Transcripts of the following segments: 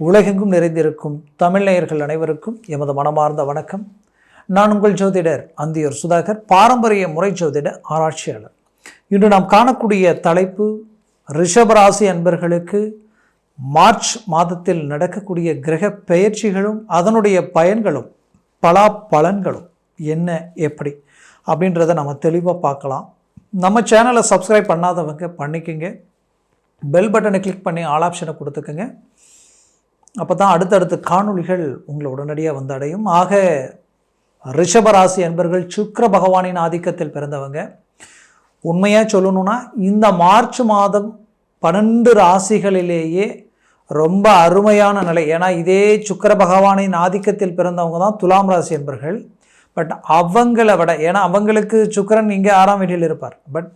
உலகெங்கும் நிறைந்திருக்கும் தமிழ் நேயர்கள் அனைவருக்கும் எமது மனமார்ந்த வணக்கம். நான் உங்கள் ஜோதிடர் அந்தியூர் சுதாகர், பாரம்பரிய முறை ஜோதிட ஆராய்ச்சியாளர். இன்று நாம் காணக்கூடிய தலைப்பு, ரிஷபராசி அன்பர்களுக்கு மார்ச் மாதத்தில் நடக்கக்கூடிய கிரக பெயர்ச்சிகளும் அதனுடைய பயன்களும் பலாபலன்களும் என்ன எப்படி அப்படின்றத நம்ம தெளிவாக பார்க்கலாம். நம்ம சேனலை சப்ஸ்கிரைப் பண்ணாதவங்க பண்ணிக்கோங்க, பெல் பட்டனை கிளிக் பண்ணி ஆல் ஆப்ஷனை கொடுத்துக்கோங்க. அப்போ தான் அடுத்தடுத்த காணொளிகள் உங்களை உடனடியாக வந்து அடையும். ஆக ரிஷபராசி அன்பர்கள் சுக்கிர பகவானின் ஆதிக்கத்தில் பிறந்தவங்க. உண்மையாக சொல்லணும்னா இந்த மார்ச் மாதம் 12 ராசிகளிலேயே ரொம்ப அருமையான நிலை. ஏன்னா இதே சுக்கிர பகவானின் ஆதிக்கத்தில் பிறந்தவங்க தான் துலாம் ராசி அன்பர்கள். பட் அவங்கள விட, ஏன்னா அவங்களுக்கு சுக்கிரன் இங்கே 6ஆம் வீட்டில் இருப்பார், பட்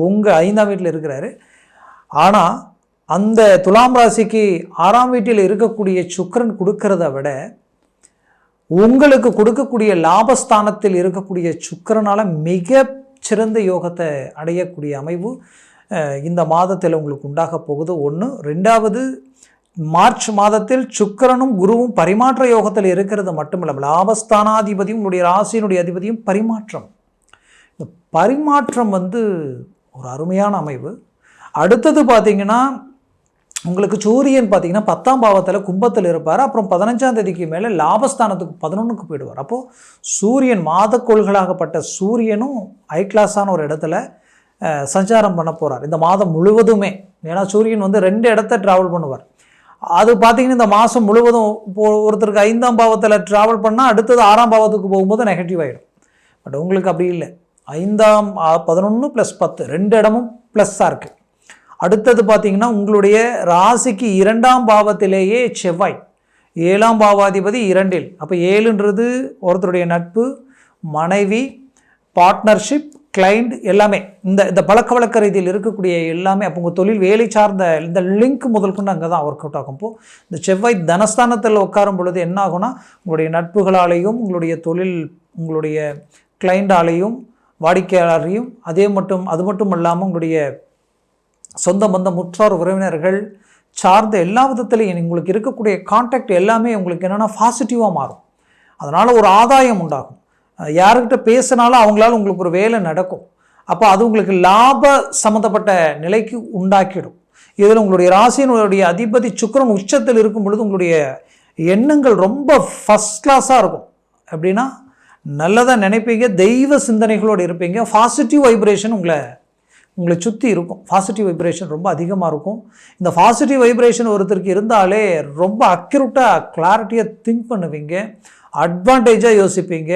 உங்கள் 5ஆம் வீட்டில் இருக்கிறாரு. ஆனால் அந்த துலாம் ராசிக்கு 6ஆம் வீட்டில் இருக்கக்கூடிய சுக்கிரன் கொடுக்கறத விட உங்களுக்கு கொடுக்கக்கூடிய லாபஸ்தானத்தில் இருக்கக்கூடிய சுக்கிரனால் மிக சிறந்த யோகத்தை அடையக்கூடிய அமைவு இந்த மாதத்தில் உங்களுக்கு உண்டாக போகுது. ஒன்று. ரெண்டாவது, மார்ச் மாதத்தில் சுக்கிரனும் குருவும் பரிமாற்ற யோகத்தில் இருக்கிறது மட்டும் இல்லாமல் லாபஸ்தானாதிபதியும் உங்களுடைய ராசியினுடைய அதிபதியும் பரிமாற்றம். இந்த பரிமாற்றம் ஒரு அருமையான அமைவு. அடுத்தது பார்த்திங்கன்னா, உங்களுக்கு சூரியன் பார்த்திங்கன்னா 10ஆம் பாவத்தில் கும்பத்தில் இருப்பார். அப்புறம் 15ஆம் தேதிக்கு மேலே லாபஸ்தானத்துக்கு 11க்கு போயிடுவார். அப்போது சூரியன், மாதக்கோள்களாகப்பட்ட சூரியனும் ஹை கிளாஸான ஒரு இடத்துல சஞ்சாரம் பண்ண போகிறார் இந்த மாதம் முழுவதுமே. ஏன்னா சூரியன் 2 இடத்த ட்ராவல் பண்ணுவார். அது பார்த்திங்கன்னா இந்த மாதம் முழுவதும் இப்போது ஒருத்தருக்கு 5ஆம் பாவத்தில் ட்ராவல் பண்ணால் அடுத்தது 6ஆம் பாவத்துக்கு போகும்போது நெகட்டிவ் ஆகிடும். பட் உங்களுக்கு அப்படி இல்லை. 5ஆம் 11 + 10 2 இடமும் ப்ளஸ்ஸாக இருக்குது. அடுத்தது பார்த்திங்கன்னா உங்களுடைய ராசிக்கு 2ஆம் பாவத்திலேயே செவ்வாய், 7ஆம் பாவாதிபதி 2இல். அப்போ 7ன்றது ஒருத்தருடைய நட்பு, மனைவி, பார்ட்னர்ஷிப், கிளைண்ட் எல்லாமே இந்த பழக்க வழக்க ரீதியில் இருக்கக்கூடிய எல்லாமே. அப்போ உங்கள் தொழில் வேலை சார்ந்த இந்த லிங்க் முதல் கொண்டு அங்கே தான் ஒர்க் அவுட் ஆகும். இப்போது இந்த செவ்வாய் தனஸ்தானத்தில் உட்காரும் பொழுது என்ன ஆகும்னா, உங்களுடைய நட்புகளாலேயும் உங்களுடைய தொழில், உங்களுடைய கிளைண்டாலேயும் வாடிக்கையாளரையும் அது மட்டும் இல்லாமல் உங்களுடைய சொந்த பந்த முற்றார் உறவினர்கள் சார்ந்த எல்லா விதத்துலையும் உங்களுக்கு இருக்கக்கூடிய கான்டாக்ட் எல்லாமே உங்களுக்கு என்னென்னா பாசிட்டிவாக மாறும். அதனால் ஒரு ஆதாயம் உண்டாகும். யாருக்கிட்ட பேசினாலும் அவங்களால உங்களுக்கு ஒரு வேலை நடக்கும். அப்போ அது உங்களுக்கு லாப சம்மந்தப்பட்ட நிலைக்கு உண்டாக்கிடும். இதில் உங்களுடைய ராசியினுடைய அதிபதி சுக்கிரன் உச்சத்தில் இருக்கும் பொழுது உங்களுடைய எண்ணங்கள் ரொம்ப ஃபஸ்ட் கிளாஸாக இருக்கும். எப்படின்னா, நல்லதாக நினைப்பீங்க, தெய்வ சிந்தனைகளோடு இருப்பீங்க, பாசிட்டிவ் வைப்ரேஷன் உங்களை சுற்றி இருக்கும். பாசிட்டிவ் வைப்ரேஷன் ரொம்ப அதிகமாக இருக்கும். இந்த பாசிட்டிவ் வைப்ரேஷன் ஒருத்தருக்கு இருந்தாலே ரொம்ப அக்யூரேட்டாக கிளாரிட்டியாக திங்க் பண்ணுவீங்க, அட்வான்டேஜாக யோசிப்பீங்க,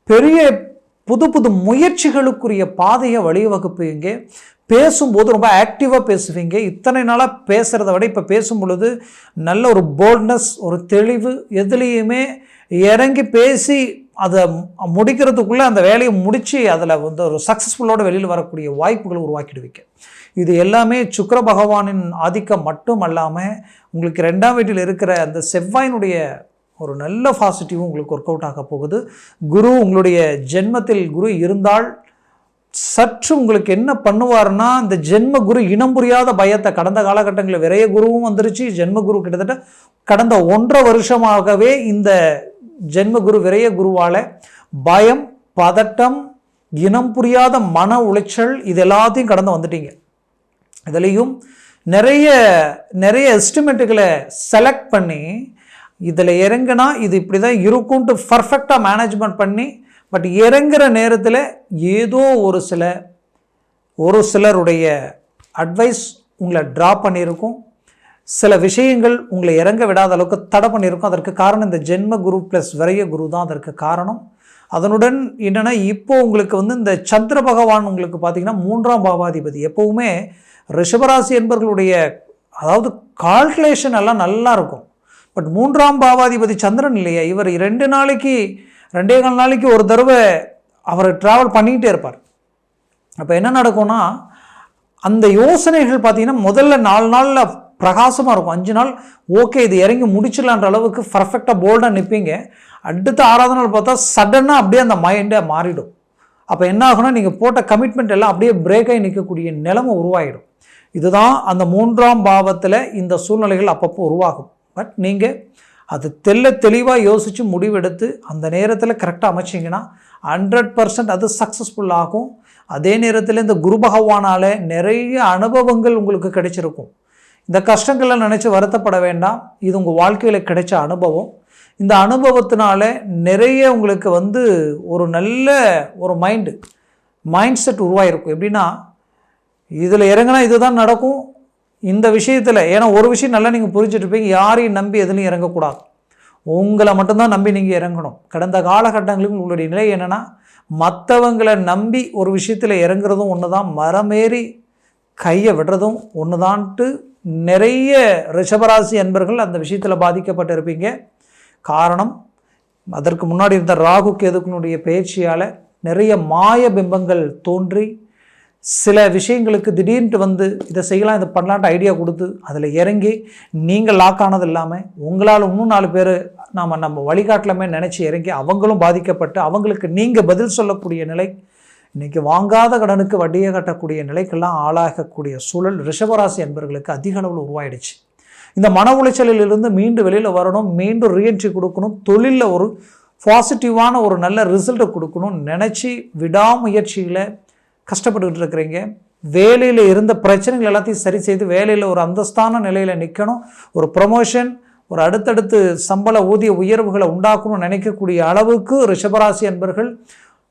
பெரிய புது முயற்சிகளுக்குரிய பாதையை வழிவகுப்பீங்க. பேசும்போது ரொம்ப ஆக்டிவாக பேசுவீங்க. இத்தனை நாளாக பேசுகிறத விட இப்போ பேசும் பொழுது நல்ல ஒரு போல்ட்னஸ், ஒரு தெளிவு, எதுலேயுமே இறங்கி பேசி அதை முடிக்கிறதுக்குள்ளே அந்த வேலையை முடித்து அதில் ஒரு சக்ஸஸ்ஃபுல்லோடு வெளியில் வரக்கூடிய வாய்ப்புகளை உருவாக்கிடுவீங்க. இது எல்லாமே சுக்கிர பகவானின் ஆதிக்கம் மட்டும் அல்லாமல் உங்களுக்கு 2ஆம் வீட்டில் இருக்கிற அந்த செவ்வாயினுடைய ஒரு நல்ல பாசிட்டிவும் உங்களுக்கு ஒர்க் அவுட் ஆக போகுது. குரு, உங்களுடைய ஜென்மத்தில் குரு இருந்தால் சற்று உங்களுக்கு என்ன பண்ணுவார்னா, இந்த ஜென்ம குரு இனம் புரியாத பயத்தை, கடந்த காலகட்டங்களில் விரைய குருவும் வந்துருச்சு, ஜென்ம குரு கிட்டத்தட்ட கடந்த 1.5 வருஷமாகவே இந்த ஜென்மகுரு விரைய குருவால் பயம், பதட்டம், இனம் புரியாத மன உளைச்சல், இது எல்லாத்தையும் கடந்து வந்துட்டீங்க. இதுலேயும் நிறைய எஸ்டிமேட்டுகளை செலக்ட் பண்ணி இதில் இறங்கினா இது இப்படி தான் இருக்கும்ட்டு பர்ஃபெக்டாக மேனேஜ்மெண்ட் பண்ணி, பட் இறங்குற நேரத்தில் ஏதோ ஒரு சிலருடைய அட்வைஸ் உங்களை ட்ராப் பண்ணியிருக்கும். சில விஷயங்கள் உங்களை இறங்க விடாத அளவுக்கு தடை பண்ணியிருக்கும். அதற்கு காரணம் இந்த ஜென்ம குரு ப்ளஸ் விரைய குரு தான் அதற்கு காரணம். அதனுடன் என்னென்னா, இப்போ உங்களுக்கு இந்த சந்திர பகவான் உங்களுக்கு பார்த்திங்கன்னா 3ஆம் பாவாதிபதி. எப்போவுமே ரிஷபராசி என்பவர்களுடைய கால்குலேஷன் எல்லாம் நல்லா இருக்கும். பட் 3ஆம் பாவாதிபதி சந்திரன் இல்லையா, இவர் 2.25 நாளைக்கு ஒரு தடவை அவர் ட்ராவல் பண்ணிக்கிட்டே இருப்பார். அப்போ என்ன நடக்கும்னா, அந்த யோசனைகள் பார்த்திங்கன்னா முதல்ல 4 நாளில் பிரகாசமாக இருக்கும். 5 நாள் ஓகே இது இறங்கி முடிச்சிடலான்ற அளவுக்கு பர்ஃபெக்டாக போல்டாக நிற்பீங்க. அடுத்த 6ஆவது நாள் பார்த்தா சடனாக அப்படியே அந்த மைண்டை மாறிடும். அப்போ என்ன ஆகுனா, நீங்கள் போட்ட கமிட்மெண்ட் எல்லாம் அப்படியே பிரேக் ஆகி நிற்கக்கூடிய நிலைமை உருவாகிடும். இதுதான் அந்த 3ஆம் பாவத்தில் இந்த சூழ்நிலைகள் அப்பப்போ உருவாகும். பட் நீங்கள் அது தெளிவாக யோசித்து முடிவெடுத்து அந்த நேரத்தில் கரெக்டாக அமைச்சிங்கன்னா 100% அது சக்ஸஸ்ஃபுல் ஆகும். அதே நேரத்தில் இந்த குரு பகவானால் நிறைய அனுபவங்கள் உங்களுக்கு கிடைச்சிருக்கும். இந்த கஷ்டங்களை நினச்சி வருத்தப்பட வேண்டாம். இது உங்கள் வாழ்க்கையில் கிடைச்ச அனுபவம். இந்த அனுபவத்தினால நிறைய உங்களுக்கு ஒரு நல்ல ஒரு மைண்ட் செட் உருவாகிருக்கும். எப்படின்னா இதில் இறங்கினா இதுதான் நடக்கும் இந்த விஷயத்தில். ஏன்னா ஒரு விஷயம் நல்லா நீங்கள் புரிஞ்சுட்டு இருப்பீங்க, யாரையும் நம்பி எதுலையும் இறங்கக்கூடாது. உங்களை மட்டும்தான் நம்பி நீங்கள் இறங்கணும். கடந்த காலகட்டங்களுக்கு உங்களுடைய நிலை என்னென்னா, மற்றவங்களை நம்பி ஒரு விஷயத்தில் இறங்குறதும் ஒன்று தான், மரமேறி கையை விடுறதும் ஒன்று தான்ட்டு நிறைய ரிஷபராசி அன்பர்கள் அந்த விஷயத்தில் பாதிக்கப்பட்டிருப்பீங்க. காரணம், அதற்கு முன்னாடி இருந்த ராகு கேதுக்குனுடைய பயிற்சியால் நிறைய மாய பிம்பங்கள் தோன்றி சில விஷயங்களுக்கு திடீர்னு இதை செய்யலாம் இதை பண்ணலான்ட்டு ஐடியா கொடுத்து அதில் இறங்கி நீங்கள் லாக் ஆனது இல்லாமல் உங்களால் இன்னும் 4 பேர் நம்ம வழிகாட்டலாமே நினச்சி இறங்கி அவங்களும் பாதிக்கப்பட்டு அவங்களுக்கு நீங்கள் பதில் சொல்லக்கூடிய நிலை, இன்றைக்கி வாங்காத கடனுக்கு வட்டியை கட்டக்கூடிய நிலைக்கெல்லாம் ஆளாகக்கூடிய சூழல் ரிஷபராசி என்பவர்களுக்கு அதிக அளவில் உருவாயிடுச்சு. இந்த மன உளைச்சலிலிருந்து மீண்டும் வெளியில் வரணும், மீண்டும் ரீஎன்ட்ரி கொடுக்கணும், தொழிலில் ஒரு பாசிட்டிவான ஒரு நல்ல ரிசல்ட்டை கொடுக்கணும்னு நினச்சி விடாமுயற்சியில் கஷ்டப்பட்டுக்கிட்டு இருக்கிறீங்க. வேலையில் இருந்த பிரச்சனைகள் எல்லாத்தையும் சரி செய்து வேலையில் ஒரு அந்தஸ்தான நிலையில் நிற்கணும், ஒரு ப்ரமோஷன், ஒரு அடுத்தடுத்து சம்பள ஊதிய உயர்வுகளை உண்டாக்கணும்னு நினைக்கக்கூடிய அளவுக்கு ரிஷபராசி அன்பர்கள்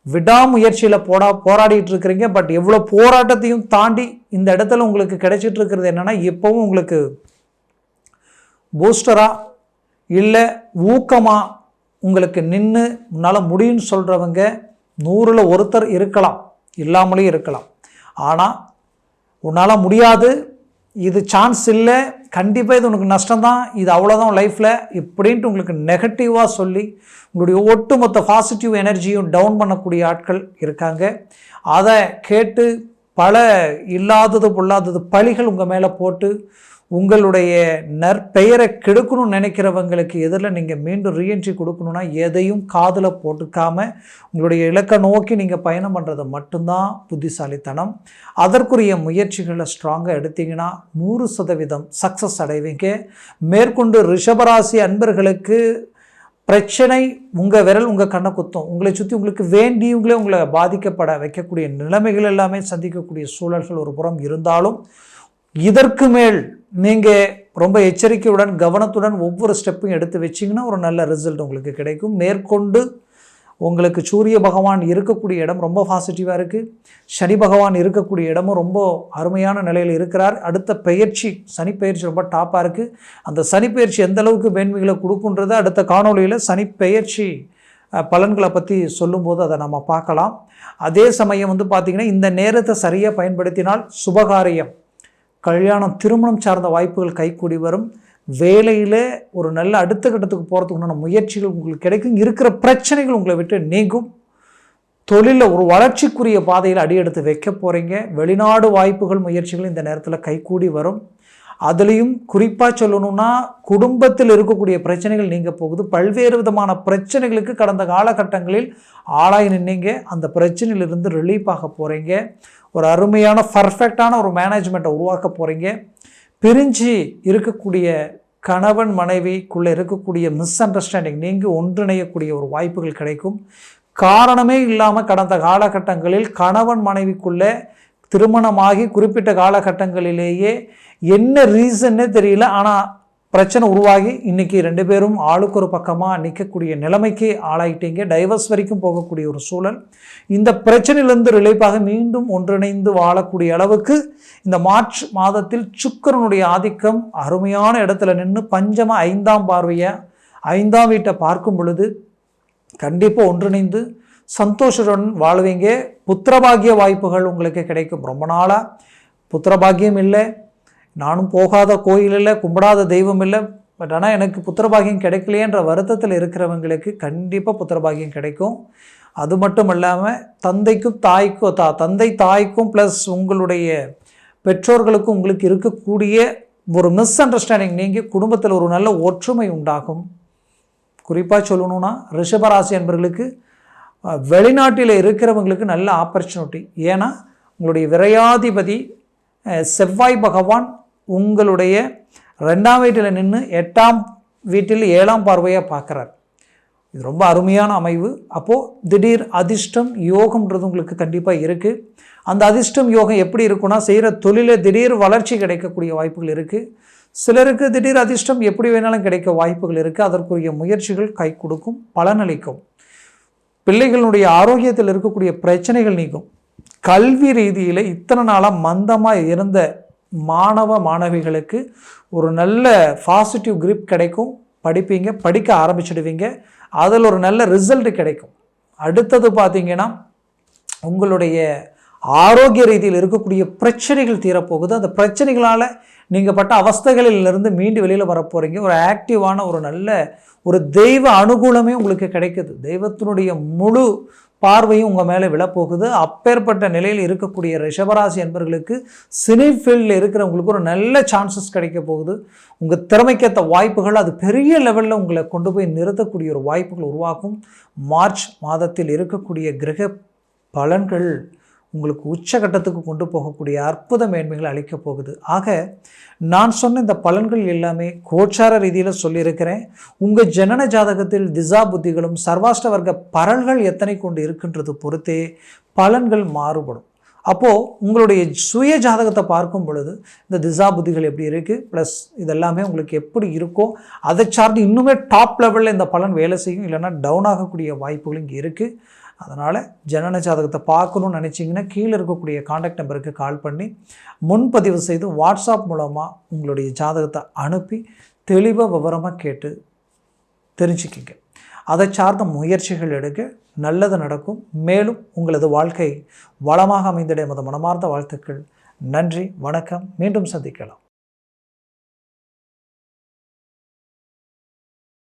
விடாமுயற்சியில் போராடிட்டு இருக்கிறீங்க. பட் எவ்வளோ போராட்டத்தையும் தாண்டி இந்த இடத்துல உங்களுக்கு கிடைச்சிட்டு இருக்கிறது என்னென்னா, இப்போவும் உங்களுக்கு பூஸ்டராக இல்லை ஊக்கமாக உங்களுக்கு நின்று உன்னால் முடியும்னு சொல்கிறவங்க 100ல் ஒருத்தர் இருக்கலாம், இல்லாமலே இருக்கலாம். ஆனால் உன்னால் முடியாது, இது சான்ஸ் இல்லை, கண்டிப்பாக இது உனக்கு நஷ்டம்தான், இது அவ்வளோதான் லைஃப்பில் இப்படின்ட்டு உங்களுக்கு நெகட்டிவாக சொல்லி உங்களுடைய ஒட்டுமொத்த பாசிட்டிவ் எனர்ஜியும் டவுன் பண்ணக்கூடிய ஆட்கள் இருக்காங்க. அதை கேட்டு பல இல்லாதது பொல்லாதது பழிகள் உங்கள் மேலே போட்டு உங்களுடைய நற்பெயரை கெடுக்கணும்னு நினைக்கிறவங்களுக்கு எதிரில் நீங்கள் மீண்டும் ரீஎன்ட்ரி கொடுக்கணுன்னா எதையும் காதில் போட்டுக்காமல் உங்களுடைய இலக்கை நோக்கி நீங்கள் பயணம் பண்ணுறது மட்டும்தான் புத்திசாலித்தனம். அதற்குரிய முயற்சிகளை ஸ்ட்ராங்காக எடுத்தீங்கன்னா 100% சக்ஸஸ் அடைவீங்க. மேற்கொண்டு ரிஷபராசி அன்பர்களுக்கு பிரச்சனை உங்கள் விரல் உங்கள் கண்ணை குத்தும். உங்களை சுற்றி உங்களுக்கு வேண்டியவங்களே உங்களை பாதிக்கப்பட வைக்கக்கூடிய நிலைமைகள் எல்லாமே சந்திக்கக்கூடிய சூழல்கள் ஒரு புறம் இருந்தாலும், இதற்கு மேல் நீங்கள் ரொம்ப எச்சரிக்கையுடன் கவனத்துடன் ஒவ்வொரு ஸ்டெப்பையும் எடுத்து வச்சிங்கன்னா ஒரு நல்ல ரிசல்ட் உங்களுக்கு கிடைக்கும். மேற்கொண்டு உங்களுக்கு சூரிய பகவான் இருக்கக்கூடிய இடம் ரொம்ப பாசிட்டிவாக இருக்குது. சனி பகவான் இருக்கக்கூடிய இடமும் ரொம்ப அருமையான நிலையில் இருக்கிறார். அடுத்த பயிற்சி சனி பயிற்சி ரொம்ப டாப்பாக இருக்குது. அந்த சனி பயிற்சி எந்த அளவுக்கு மேன்மைகளை கொடுக்குன்றது அடுத்த காணொலியில் சனி பயிற்சி பலன்களை பற்றி சொல்லும்போது அதை நம்ம பார்க்கலாம். அதே சமயம் பார்த்திங்கன்னா இந்த நேரத்தை சரியாக பயன்படுத்தினால் சுபகாரியம், கல்யாணம், திருமணம் சார்ந்த வாய்ப்புகள் கைக்கூடி வரும். வேலையில் ஒரு நல்ல அடுத்த கட்டத்துக்கு போகிறதுக்குண்டான முயற்சிகள் உங்களுக்கு கிடைக்கும். இருக்கிற பிரச்சனைகள் உங்களை விட்டு நீங்கும். தொழிலில் ஒரு வளர்ச்சிக்குரிய பாதையில் அடியெடுத்து வைக்க போகிறீங்க. வெளிநாடு வாய்ப்புகள் முயற்சிகள் இந்த நேரத்தில் கைக்கூடி வரும். அதுலேயும் குறிப்பாக சொல்லணும்னா குடும்பத்தில் இருக்கக்கூடிய பிரச்சனைகள் நீங்க போகுது. பல்வேறு விதமான பிரச்சனைகளுக்கு கடந்த காலகட்டங்களில் ஆளாய் நின்னீங்க. அந்த பிரச்சனையிலிருந்து ரிலீஃப் ஆக போகிறீங்க. ஒரு அருமையான பர்ஃபெக்டான ஒரு மேனேஜ்மெண்ட்டை உருவாக்க போகிறீங்க. பிரிஞ்சு இருக்கக்கூடிய கணவன் மனைவிக்குள்ளே இருக்கக்கூடிய மிஸ் அண்டர்ஸ்டாண்டிங் நீங்கள் ஒன்றிணையக்கூடிய ஒரு வாய்ப்புகள் கிடைக்கும். காரணமே இல்லாமல் கடந்த காலகட்டங்களில் கணவன் மனைவிக்குள்ளே திருமணமாகி குறிப்பிட்ட காலகட்டங்களிலேயே என்ன ரீசன்னே தெரியல, ஆனால் பிரச்சனை உருவாகி இன்றைக்கி 2 பேரும் ஆளுக்கு ஒரு பக்கமாக நிற்கக்கூடிய நிலைமைக்கு ஆளாயிட்டீங்க. டைவர்ஸ் வரைக்கும் போகக்கூடிய ஒரு சூழல். இந்த பிரச்சனையிலிருந்து ரிலீஃபாக மீண்டும் ஒன்றிணைந்து வாழக்கூடிய அளவுக்கு இந்த மார்ச் மாதத்தில் சுக்கிரனுடைய ஆதிக்கம் அருமையான இடத்துல நின்று பஞ்சம 5ஆம் பார்வையை 5ஆம் வீட்டை பார்க்கும் பொழுது கண்டிப்பாக ஒன்றிணைந்து சந்தோஷத்துடன் வாழ்வீங்க. புத்திரபாகிய வாய்ப்புகள் உங்களுக்கு கிடைக்கும். ரொம்ப நாளாக புத்திரபாகியம் இல்லை, நானும் போகாத கோயில் இல்லை, கும்பிடாத தெய்வம் இல்லை, பட் ஆனால் எனக்கு புத்திரபாகியம் கிடைக்கலையேன்ற வருத்தத்தில் இருக்கிறவங்களுக்கு கண்டிப்பாக புத்திரபாகியம் கிடைக்கும். அது மட்டும் இல்லாமல் தந்தைக்கும் தாய்க்கும் தந்தை தாய்க்கும் ப்ளஸ் உங்களுடைய பெற்றோர்களுக்கும் உங்களுக்கு இருக்கக்கூடிய ஒரு மிஸ் அண்டர்ஸ்டாண்டிங் நீங்கள் குடும்பத்தில் ஒரு நல்ல ஒற்றுமை உண்டாகும். குறிப்பாக சொல்லணுன்னா ரிஷபராசி என்பவர்களுக்கு வெளிநாட்டில் இருக்கிறவங்களுக்கு நல்ல ஆப்பர்ச்சுனிட்டி. ஏன்னா உங்களுடைய விரையாதிபதி செவ்வாய் பகவான் உங்களுடைய 2ஆம் வீட்டில் நின்று 8ஆம் வீட்டில் 7ஆம் பார்வையாக பார்க்குறார். இது ரொம்ப அருமையான அமைவு. அப்போது திடீர் அதிர்ஷ்டம் யோகம்ன்றது உங்களுக்கு கண்டிப்பாக இருக்குது. அந்த அதிர்ஷ்டம் யோகம் எப்படி இருக்குன்னா, செய்கிற தொழிலில் திடீர் வளர்ச்சி கிடைக்கக்கூடிய வாய்ப்புகள் இருக்குது. சிலருக்கு திடீர் அதிர்ஷ்டம் எப்படி வேணாலும் கிடைக்க வாய்ப்புகள் இருக்குது. அதற்குரிய முயற்சிகள் கை கொடுக்கும், பலனளிக்கும். பிள்ளைகளுடைய ஆரோக்கியத்தில் இருக்கக்கூடிய பிரச்சனைகள் நீக்கும். கல்வி ரீதியில் இத்தனை நாளாக மந்தமாக இருந்த மாணவ மாணவிகளுக்கு ஒரு நல்ல பாசிட்டிவ் grip கிடைக்கும். படிப்பீங்க, படிக்க ஆரம்பிச்சிடுவீங்க. அதில் ஒரு நல்ல ரிசல்ட் கிடைக்கும். அடுத்தது பார்த்தீங்கன்னா, உங்களுடைய ஆரோக்கிய ரீதியில் இருக்கக்கூடிய பிரச்சனைகள் தீரப்போகுது. அந்த பிரச்சனைகளால் நீங்கள் பட்ட அவஸ்தைகளிலிருந்து மீண்டு வெளியில் வரப்போகிறீங்க. ஒரு ஆக்டிவான ஒரு நல்ல ஒரு தெய்வ அனுகூலமே உங்களுக்கு கிடைக்குது. தெய்வத்தினுடைய முழு பார்வையும் உங்கள் மேலே விழப்போகுது. அப்பேற்பட்ட நிலையில் இருக்கக்கூடிய ரிஷபராசி என்பவர்களுக்கு சினி ஃபீல்டில் இருக்கிறவங்களுக்கு ஒரு நல்ல சான்சஸ் கிடைக்க போகுது. உங்கள் திறமைக்கேற்ற வாய்ப்புகள் அது பெரிய லெவலில் உங்களை கொண்டு போய் நிறுத்தக்கூடிய ஒரு வாய்ப்புகள் உருவாக்கும். மார்ச் மாதத்தில் இருக்கக்கூடிய கிரக பலன்கள் உங்களுக்கு உச்சகட்டத்துக்கு கொண்டு போகக்கூடிய அற்புத மேன்மைகளை அளிக்கப் போகுது. ஆக நான் சொன்ன இந்த பலன்கள் எல்லாமே கோச்சார ரீதியில் சொல்லியிருக்கிறேன். உங்கள் ஜனன ஜாதகத்தில் திசா புத்திகளும் சர்வாஷ்ட வர்க்க பலன்கள் எத்தனை கொண்டு இருக்கின்றது பொறுத்தே பலன்கள் மாறுபடும். அப்போது உங்களுடைய சுய ஜாதகத்தை பார்க்கும் பொழுது இந்த திசா புத்திகள் எப்படி இருக்குது, ப்ளஸ் இதெல்லாமே உங்களுக்கு எப்படி இருக்கோ அதை சார்ந்து இன்னுமே டாப் லெவலில் இந்த பலன் வேலை செய்யும். இல்லைன்னா டவுன் ஆகக்கூடிய வாய்ப்புகள் இங்கே இருக்குது. அதனால் ஜனன ஜாதகத்தை பார்க்கணுன்னு நினச்சிங்கன்னா கீழே இருக்கக்கூடிய காண்டாக்ட் நம்பருக்கு கால் பண்ணி முன்பதிவு செய்து வாட்ஸ்அப் மூலமாக உங்களுடைய ஜாதகத்தை அனுப்பி தெளிவாக விவரமாக கேட்டு தெரிஞ்சுக்கிங்க. அதை சார்ந்த முயற்சிகள் எடுக்க நல்லது நடக்கும். மேலும் உங்களது வாழ்க்கை வளமாக அமைந்திட எமது மனமார்ந்த வாழ்த்துக்கள். நன்றி, வணக்கம். மீண்டும் சந்திக்கலாம்.